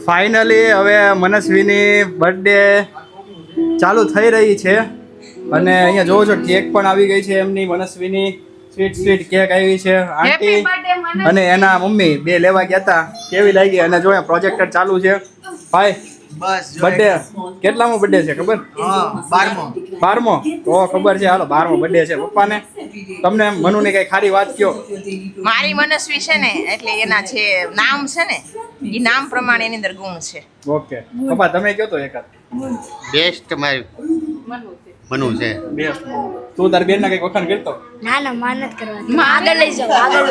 Finally હવે મનસ્વીની birthday ચાલુ થઈ રહી છે અને અહીંયા જોવો છો કેક પણ આવી ગઈ છે એમની મનસ્વીની સ્વીટ કેક આવી છે આંટી અને એના મમ્મી બે લેવા ગયા હતા કેવી લાગી અને જો પ્રોજેક્ટર ચાલુ છે ભાઈ બસ બર્થડે કેટલામો બર્થડે છે ખબર? 12મો તો ખબર છે. હાલો 12મો બર્થડે છે પપ્પાને. તમને મનુની કઈ ખારી વાત કયો? મારી મનસ્વી છે ને એટલે એના છે નામ છે ને એ નામ પ્રમાણે એની અંદર ગુણ છે. ઓકે પપ્પા તમે કયો તો એકાદ. બેસ્ટ મારી મનુ છે બેસ્ટ. તું તાર બેન ના કઈક વખાણ કરતો? ના મહેનત કરવા આગળ લઈ જાઓ આગળ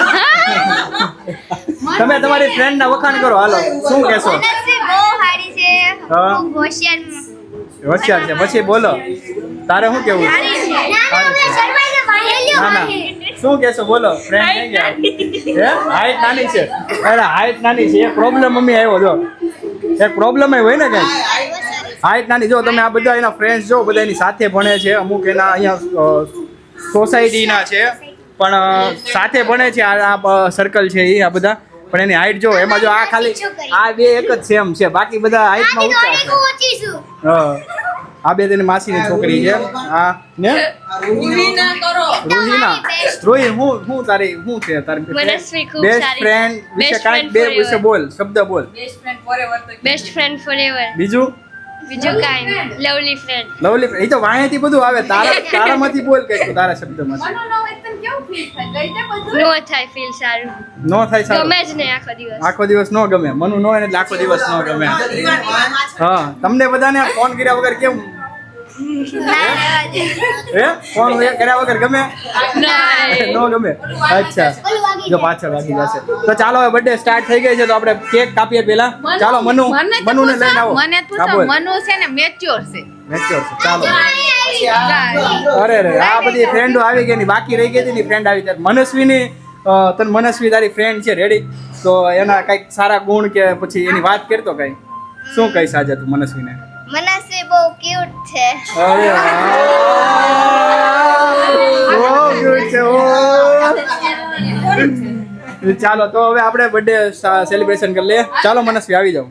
તમે તમારી ફ્રેન્ડ ના વખાણ કરો. હાલો શું કહેશો? બહુ સારી છે હા. ખૂબ હોશિયાર છે. પછી બોલો તારે શું કેવું? ના ના શું કહેશો બોલો? ફ્રેન્ડ નહીં ગયા હે? હાઈટ નાની છે. અરે હાઈટ નાની છે એક પ્રોબ્લેમ મમ્મી આવ્યો જો એક પ્રોબ્લેમ હોય ને કઈ હાઈટ નાની. જો તમે આ બધા એના ફ્રેન્ડ્સ જો બધા એની સાથે ભણે છે અમુક એના અહીંયા સોસાયટીના છે પણ સાથે ભણે છે આ સર્કલ છે એ આ બધા પણ એની હાઈટ જો એમાં જો આ ખાલી આ બે એક જ સેમ છે બાકી બધા હાઈટમાં ઊંચા છે. હા આ બે તેની માસીની છોકરી છે આ ને રૂહીના. રૂહી હું તારી શું છે તારી મનસ્વી ખૂબ બેસ્ટ સારી. ફ્રેન્ડ વિશે Best કાંઈક friend બે forever. વિશે બોલ શબ્દ બોલ. બેસ્ટ ફ્રેન્ડ ફોરએવર બીજું બીજું કાઈ લવલી ફ્રેન્ડ લવલી એ તો વાણેથી બધું આવે તારામાંથી બોલ કઈક તારા શબ્દમાંથી. નો થાય ફીલ સારું નો થાય સારું ગમે જ નહીં આખો દિવસ આખો દિવસ નો ગમે મનુ નો હોય ને એટલે આખો દિવસ નો ગમે. હા તમને બધાને ફોન કર્યા વગર કેમ હે ફોન કર્યા વગર ગમે નો ગમે? અચ્છા જો પાછળ વાગી જશે તો ચાલો હવે બર્થડે સ્ટાર્ટ થઈ ગઈ છે તો આપણે કેક કાપીએ પેલા. ચાલો મનુને લઈને આવો. મને પૂછો મનુ છે ને મેચ્યોર છે. મેચ્યોર છે ચાલો. અરે રે આ બધી ફ્રેન્ડો આવી ગઈ ની બાકી રહી ગઈ હતી ની ફ્રેન્ડ આવી ત્યારે મનસ્વીની તને મનસ્વી તારી ફ્રેન્ડ છે રેડી તો એના કઈક સારા ગુણ કે પછી એની વાત કરતો કઈ શું કહીશ આજે તું મનસ્વીને? મનસ્વી બહુ ક્યુટ છે અરે બહુ ક્યુટ છે ચાલો તો હવે આપણે બર્થડે સેલિબ્રેશન કરી લઈએ. ચાલો મનસ્વી આવી જાઓ.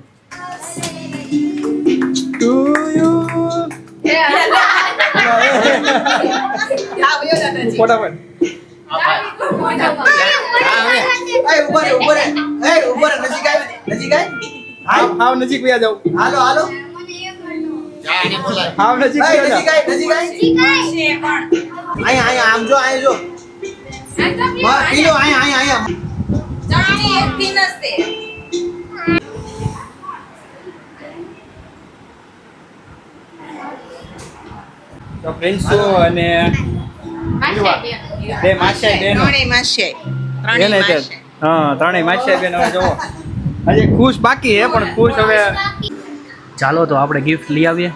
ટુ યુ ફટાફટ હાવ નજીક વ્યા જાઓ. હાવ નજીક વ્યા જાઓ. આમ જો પીલો તો પ્રિન્સુ અને બે માસિયા બેનો ત્રણેય માસે હા ત્રણેય માસિયા બેનો જોવો હજી ખુશ બાકી હે પણ ખુશ હવે. ચાલો તો આપણે ગિફ્ટ લઈ આવીએ.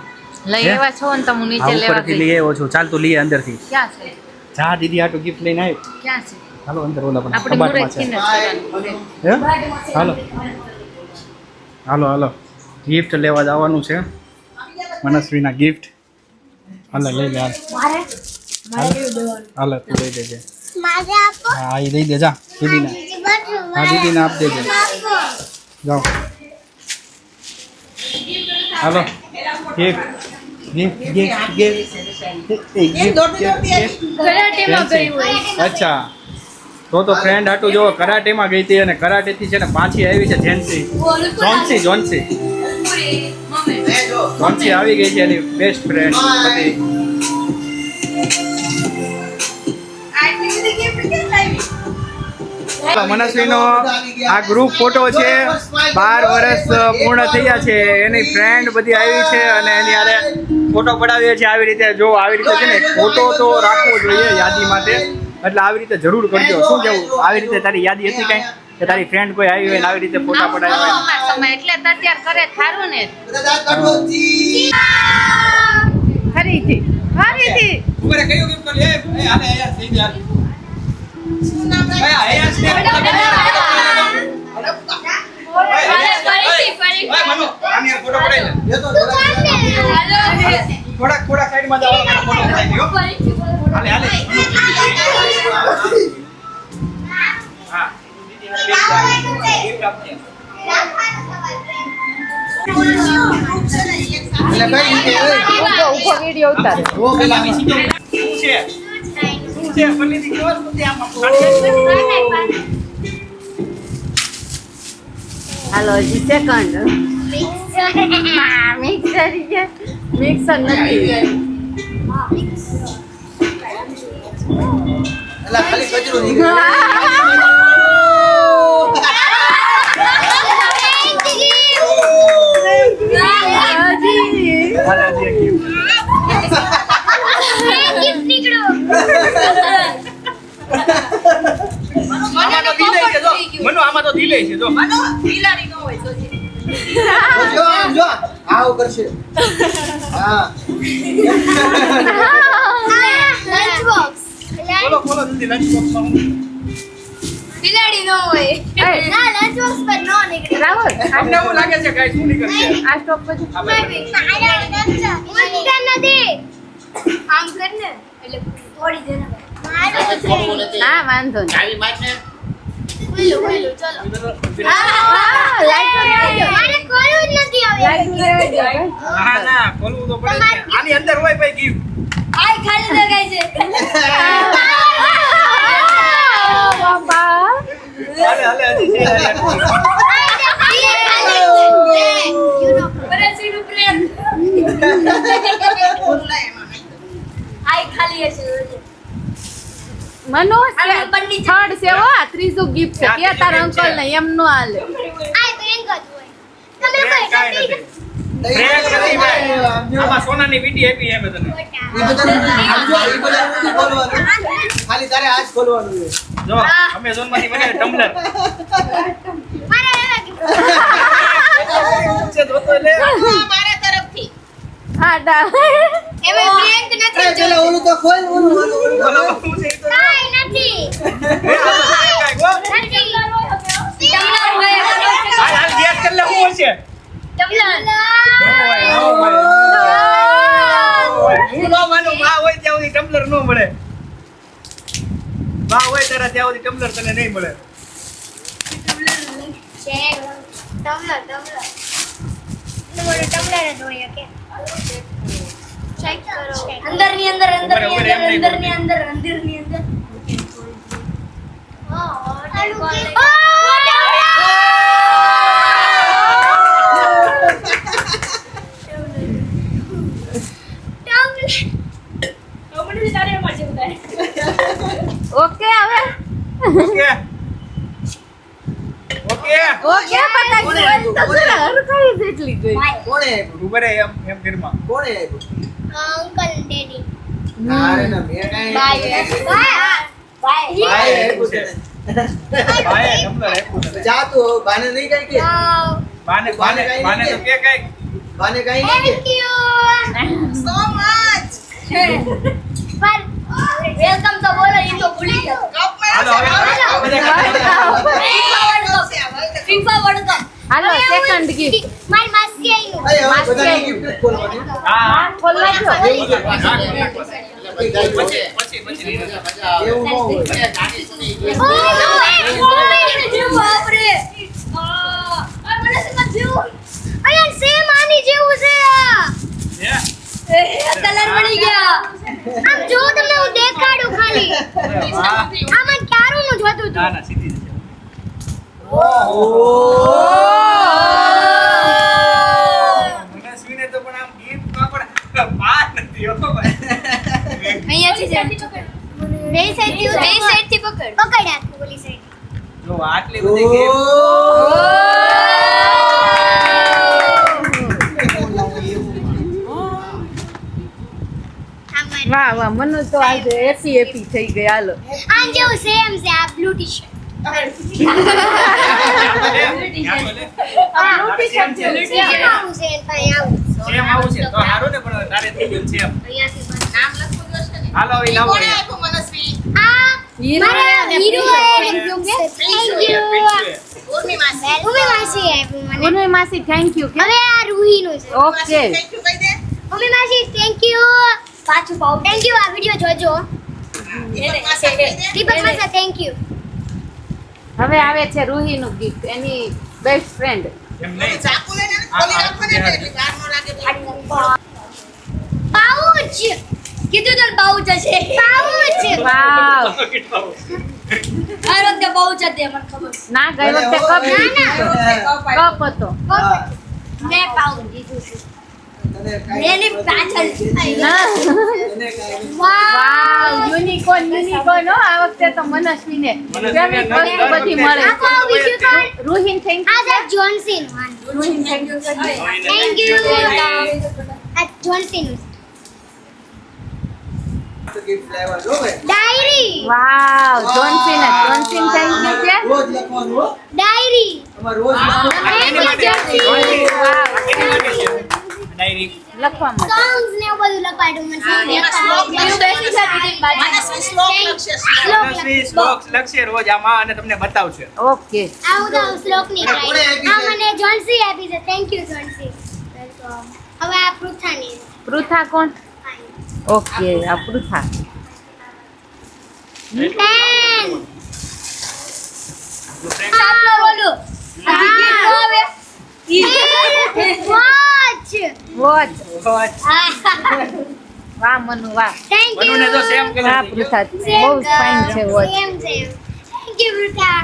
લઈ આવ્યા છો ને તમે નીચે લેવા ઉપરથી લઈ આવ્યો છું. ચાલ તું લઈએ અંદરથી. ક્યાં છે જા દીદી આટલું ગિફ્ટ લઈને આવી. ક્યાં છે હાલો અંદર ઓલા પણ આપણે કબાટમાં મુરત છે. થી હે હાલો હાલો ગિફ્ટ લેવા જવાનું છે મનસ્વીના ગિફ્ટ. હાલો લઈ લે હાલો તું લઈ દેજે. હા એ લઈ દે જા દીદીને. હા દીદીને આપ દેજે જાઓ. હાલો ગિફ્ટ અચ્છા તો ફ્રેન્ડ હાટું જો કરાટેમાં ગઈ હતી અને કરાટેથી છે ને પાછી આવી છે જોન્સી આવી ગઈ છે એની બેસ્ટ ફ્રેન્ડ બધી. મનસ્વીનો આ ગ્રુપ ફોટો છે 12 વર્ષ પૂર્ણ થયા છે એની ફ્રેન્ડ બધી આવી છે અને એની હારે ફોટો પડાવીએ છીએ. આવી રીતે જો આવી રીતે છે ને ફોટો તો રાખવો જોઈએ યાદી માટે એટલે આવી રીતે જરૂર કરજો. શું કેવું આવી રીતે તારી યાદી હતી કઈ કે તારી ફ્રેન્ડ કોઈ આવી હોય ને આવી રીતે ફોટા પડાવ્યા હોય? સમય એટલે તો અત્યારે કરે થારું ને ફરીથી ઉપર કયું ગિફ્ટ લે એ આને આયા થઈ ગયા શું નામ આયા મનુ આને ફોટો પડાઈ લે થોડા સાઈડમાં જાવ ફોટો પડાઈ લ્યો. હાલે હા ગિફ્ટ આપજે. ઊભો વિડીયો ઉતારે. શું છે પલ્લીથી કેવો શું છે આમાં? હાલો હજી સેકન્ડ. મિક્સર મિક્સર નથી. આમાં તો delay છે જો. આવું કરશે હા લંચ બોક્સ ખોલો જલ્દી લંચ બોક્સમાં. બિલાડી નો હોય ના લંચ બોક્સ પર નો નીકળે રાહુલ તમને એવું લાગે છે કાંઈ શું નીકળશે? આ સ્ટોપ પર નથી આમ કરને એટલે થોડી દેર હા વાંધો નહીં. ચાવી માર ને ચલો મારે કોલું જ નથી આવે ના ખોલવું તો પડે જ ને. આની અંદર હોય ભાઈ ગિફ્ટ. આય ખાલી લગાય છે હાલે હજી છે મનો થર્ડ છે હો આ ત્રીજું ગિફ્ટ છે કે તારા અંકલ ને એમ નો હાલે. કાંઈ નથી. ફ્રેન્ડ નથી ભાઈ. આમાં સોનાની વીંટી આપી એમ તને. ખાલી તારે આજ ખોલવાનું છે જો Amazon માંથી મને ટમ્બલર છે જોતો લે. હા ડા એમાં પ્રિયંક નથી પેલા ઓલું તો ખોલ ઓલું બોલો શું છે તો કાઈ નથી એ આ તો કાંઈ ગો. હાલ હાલ ગેસ કરી લે શું છે? હું ન માનું માં હોય ત્યાં સુધી ટમ્બલર ન મળે. માં હોય તારા ત્યાં સુધી ટમ્બલર તને નહીં મળે. અંદરની અંદર અંદરની ઉપર, એમ નહીં અંદર અંદરની અંદર અંદરની અંદર ઓકે હવે ઓકે ઓકે ઓકે પકડ તો જરા હરખાઈ જેટલી ગઈ. કોણે આપ્યું ઉભરે એમ ઘરમાં. કોણે આપ્યું અંકલ ડેડી અરે ના મેં કાંઈ બાય ભાઈ આપ્યું છે ભાઈએ ટમ્બલર આપ્યું તને. જા તું બાને નહીં કાંઈ કે બાને તો કે કાંઈ બાને કાંઈ નહીં કે thank you so much welcome તો બોલો ઈ તો ભૂલી ગયો હાલો હવે ફીફા વર્લ્ડ કપ હાલો સેકન્ડ ગિફ્ટ. મારી માસી આવ્યું અરે હવે બધાની gift જ ખોલવાની હા ખોલવા દો. પછી એવું ન હોય બાપરે મને સમજ જેવું અયા સેમ આની જેવું છે કલર મળી ગયા આમ જો તમને હું દેખાડું ખાલી આમાં ક્યારું નું જોતું ના હતું ના સીધી જ છે. મનસ્વીને તો પણ આમ ગિફ્ટમાં પણ પાર નથી હો ભાઈ. અહીંયાથી બે સાઈડ થી પકડ પકડ આખું ઓલી સાઈડ જો આટલી બધી gift. વાહ વાહ મનો તો આજે એપી એપી થઈ ગઈ. હાલો આમ જેવું સેમ છે આ બ્લુ ટી-શર્ટ તારે સેમ છે. આવું છે ભાઈ આવું સેમ આવું છે તો સારું ને પણ તારે થઈ ગયું સેમ. અહીંયાથી બસ નામ લખવું જોશે ને. હાલો હવે લાવો આ હીરો મારા ને hero prince. Thank you Urmi માસી આપ્યું મને ઉર્મી માસી થેન્ક યુ. હવે આ રૂહીનું છે ઓકે ઉર્મી માસી થેન્ક યુ પાછું પાઉ થેન્ક યુ આ વિડિયો જોજો દીપક માસા થેન્ક યુ હવે આવે છે રૂહીનું ગિફ્ટ એની બેસ્ટ ફ્રેન્ડ. એમ નહીં પાઉચ કીધું તો પાઉચ હશે પાઉચ વાવ આ વખતે પાઉચ હતી મને ખબર ના ગઈ વખતે કપ ના, ના. કપ હતો મેં પાઉચ જીતું છું એની પાછળ ના. વાવ વાવ યુનિકોર્ન હો આ વખતે તો મનસ્વીને ફેવરિટ વસ્તુ બધી મળે આપો બીજું કોણ રૂહીન થેન્ક આ છે Johnson Ruhin thank you thank you આ જોન્સન તો gift લાવ્યા જો ભાઈ. Diary wow Johnson thank you છે રોજ લખવાનું હો. ડાયરી તમારે રોજ લખવાનું. ડાયરી લખવા માટે સોંગ્સ ને એવું બધું લખાડું મને શ્લોક લખશે રોજ આમાં અને તમને બતાવશે. ઓકે આવું તો શ્લોક ની કોણે આપી આ છે? મને જોન્સી આપી છે થેન્ક યુ જોન્સી વેલકમ હવે આ પૃથાની પૃથા કોણ ઓકે આ પૃથા પેન ચાલો બોલો વોચ વોચ વાહ મનુ વાહ થેન્ક યુ મનુને તો સેમ કલર વાહ પૃથા બહુ ફાઇન છે watch same thank you Pritha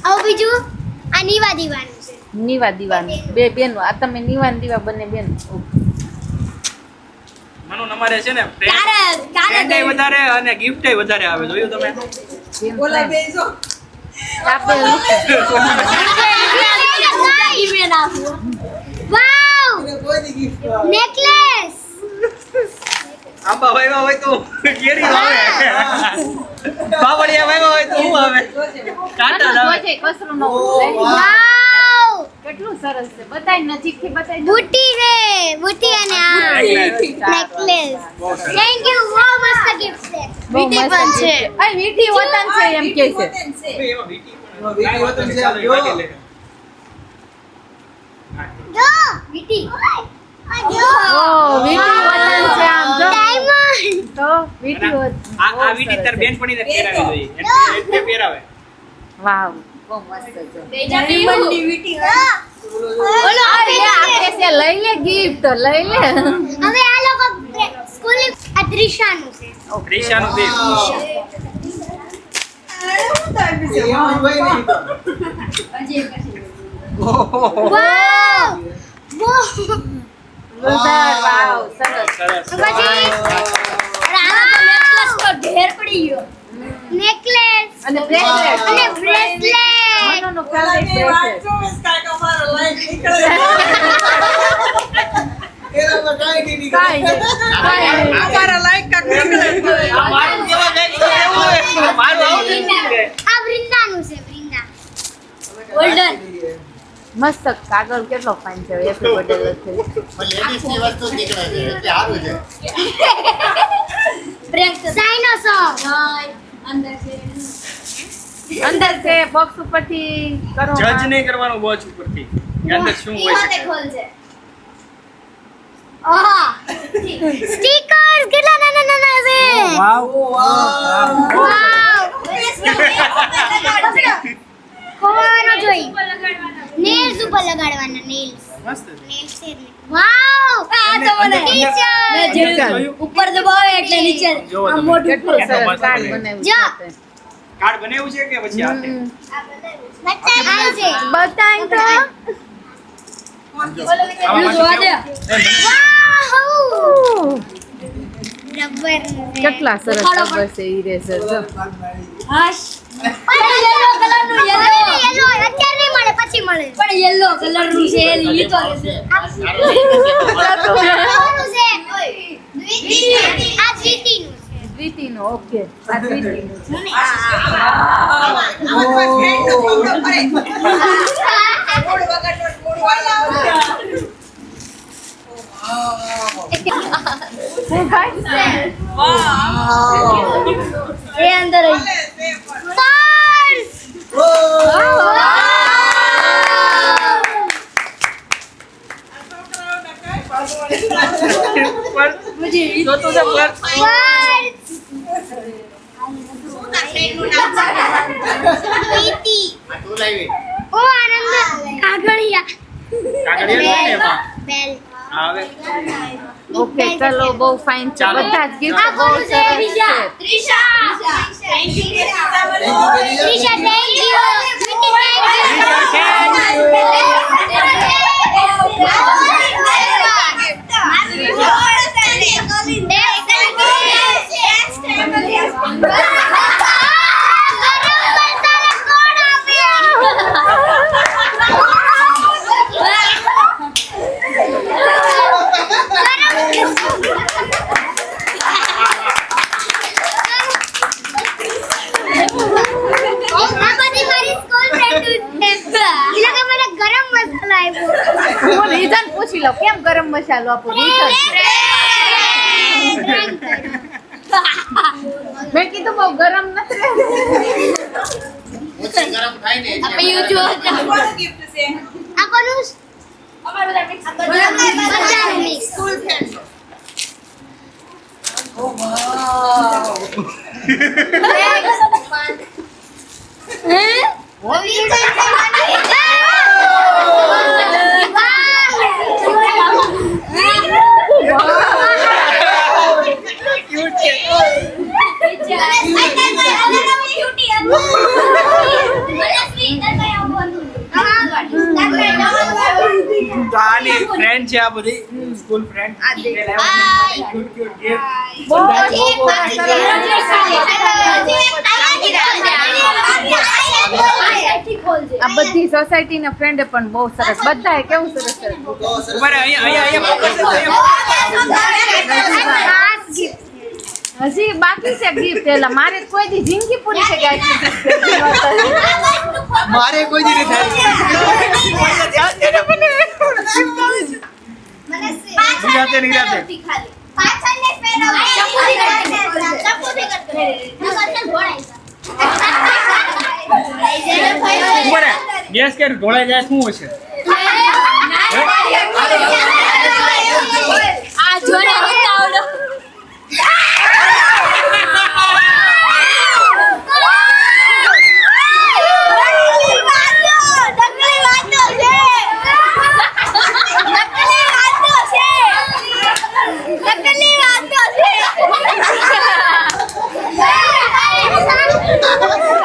આવું બીજું આ નીવા દીવાનું છે નીવા દીવાનું બે બેનો આ તમે નીવા ને દીવા બંને બેનો મનુ અમારે છે ને તારા friend ય વધારે અને gift ય વધારે આવે જોયું તમે આપણે વાવ એને કોઈ દી gift આવે. નેકલેસ આંબા વાવ્યા હોય તો કેરી આવે બાવળિયા વાવ્યા હોય તો શું આવે કાંટા જ આવે કસરો નો વાવ કેટલું સરસ છે બતાય નજીકથી બતાય બુટી છે બુટી અને આ નેકલેસ થેન્ક યુ બહુ મસ્ત ગિફ્ટ છે વીટી પણ છે અય વીટી વતન છે એમ કે છે એમાં વીટી પણ એમાં વીટી વતન છે, આમ જો. જો વીટી ઓ વીટી વતન છે આમ જો ડાયમંડ તો વીટી વતન આ વીટી તાર બેનપણીને પહેરાવી જોઈએ એટલે પહેરાવે વાવ બહુ મસ્ત છે બોલો આપણે છે લઈ લે ગિફ્ટ લઈ લે હવે આ લોકો સ્કૂલ આ ત્રિશાનું છે ક્રિશાનું દેવ એ એમાં જ હોય નહીં તો. વાવ વાવ સરસ સરસ પછી નેકલેસ તો ઢેર પડી ગયો નેકલેસ અને બ્રેસલેટ અને બ્રેસલેટ મનોનો ફેવરિટ બ્રેસલેટ એનામાં કાંઈ નહીં નીકળે. કાઈ નહીં મારું કેવા જાય તો એવું હોય. મારું આવું નથી કે આ વૃંદાનું છે વૃંદા golden. મસ્ત કાગળ કેટલો ફાઇન છે હેપી બર્થડે લખેલું લેડીઝની વસ્તુ નીકળે છે એટલે સારું છે પ્રેન્ક સાઈનો સોંગ અંદર છે બોક્સ ઉપરથી કરો જજ નહીં કરવાનું વોચ ઉપરથી કે અંદર શું હોય છે આહા સ્ટીકર્સ કેટલા નાના નાના છે વાવ વાવ કોનો જોઈ નેલ્સ ઉપર લગાડવાના નેલ્સ મસ્ત છે નેલ્સ છે વાવ આ તો મને ટીચર ઉપર દબાવે એટલે નીચે જોવો આમ તમે. મોટું કેટલું સરસ મસ્ત કાર્ડ છે. બનાવ્યું જો. છે કાર્ડ બનાવ્યું છે કે પછી હાથે બચ્ચા આ છે બતાય તો આમાં પાછું કેવું? વાવ રબર કેટલા સરસ રબર છે ઇરેઝર જો હશ યેલો કલર નું યેલો અત્યારે નહીં મળે પછી મળે પણ યેલો કલર નું છે ઈ તો છે આ જીતીનું છે દ્વિતીનું ઓકે આ દ્વિતીનું શું ખાય એ અંદર પર્સ તો તો છે પર્સ. પ્રીતિ આ તું લાવી ઓ આનંદ કાગળિયા કાગળિયા એક હોય ને એમાં. બેલ હા, હવે ઓકે ચલો બહુ ફાઇન છે ચાલો. બધા જ આ ગિફ્ટ બહુ કોનું છે સરસ છે Trisha thank you Trisha thank you હું રીઝન પૂછી લઉં કેમ ગરમ મસાલો આપું રીઝન મેં કીધું બહુ ગરમ નથી ઓછી ગરમ થાય ને એટલે કોનું gift છે? અમારું બધા mix. School friends. તો આની ફ્રેન્ડ છે આ બધી સ્કૂલ ફ્રેન્ડ આ બધી સોસાયટી ના ફ્રેન્ડ પણ બહુ સરસ બધાએ કેવું સરસ સરસ બહુ સરસ. ઉભા રહે, અહીંયા focus છે, અહીંયા. હજી બાકી છે ગિફ્ટ એલા મારે કોઈ દી જિંદગી પૂરી થઈ ગઈ મારે કોઈ દી નહીં થાય. નિરાતે, નિરાતે. ઉભા રહે. ગેસ કે ઢોળાઈ જાય શું હશે? આ જોડે બતાવડો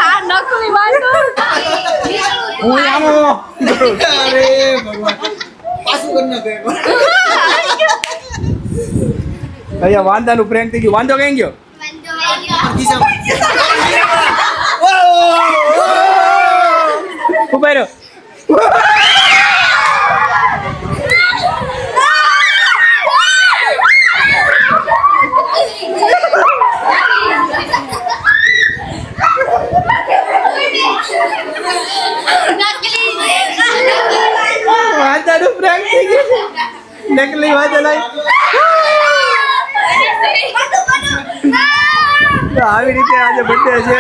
આ નકલી વાતો હું આવો. અરે ભગવાન. પાછું કરી નાખો એકવાર. અહીંયા વાંદાનું પ્રેન્ક થઈ ગયું. વાંધો કઈ ગયો? ઉભા રહ્યો. વાંદાનું પ્રેન્ક થઈ ગયું. નકલી વાંદા લાવી. તો આવી રીતે આજે બર્થડે છે,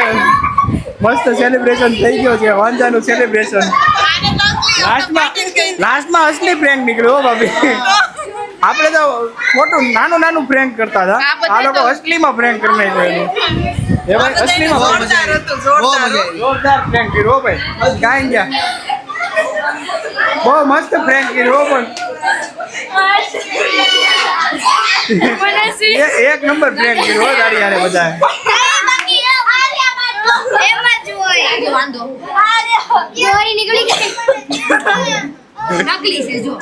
મસ્ત સેલિબ્રેશન થઈ ગયો છે, વાંદાનું સેલિબ્રેશન. લાસ્ટમાં અસલી પ્રેન્ક નીકળ્યો હો ભાભી. આપણે તો ખોટું નાનું નાનું પ્રેન્ક કરતા હતા, આ લોકો અસલીમાં પ્રેન્ક કરી નાખ્યો એનું. એ ભાઈ અસલીમાં બહુ મજા આવી. બહુ મજા આવી. જોરદાર પ્રેન્ક કર્યો હો ભાઈ. કાંઈ ગયા બહુ મસ્ત પ્રેન્ક કર્યો હો પણ એક નંબર પ્રેન્ક કર્યો હો તારી યારે બધાએ. નકલી છે જો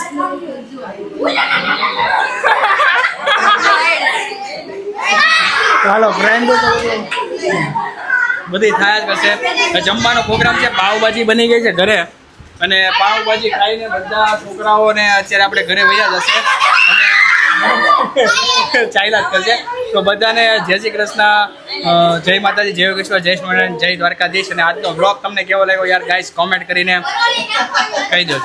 ચાલો ફ્રેન્ડો તો બધી થયા જ કરશે. જમવાનો પ્રોગ્રામ છે, પાવભાજી બની ગઈ છે ઘરે અને પાવભાજી ખાઈને બધા છોકરાઓને અત્યારે આપણે ઘરે વયા જશે અને ચાલ્યા જ કરશે. તો બધાને જય શ્રી કૃષ્ણ, જય માતાજી, જય યોગેશ્વર, જય સ્વામિનારાયણ, જય દ્વારકાધીશ. અને આજનો બ્લોગ તમને કેવો લાગ્યો યાર ગાઈસ કોમેન્ટ કરીને કહી દેજો.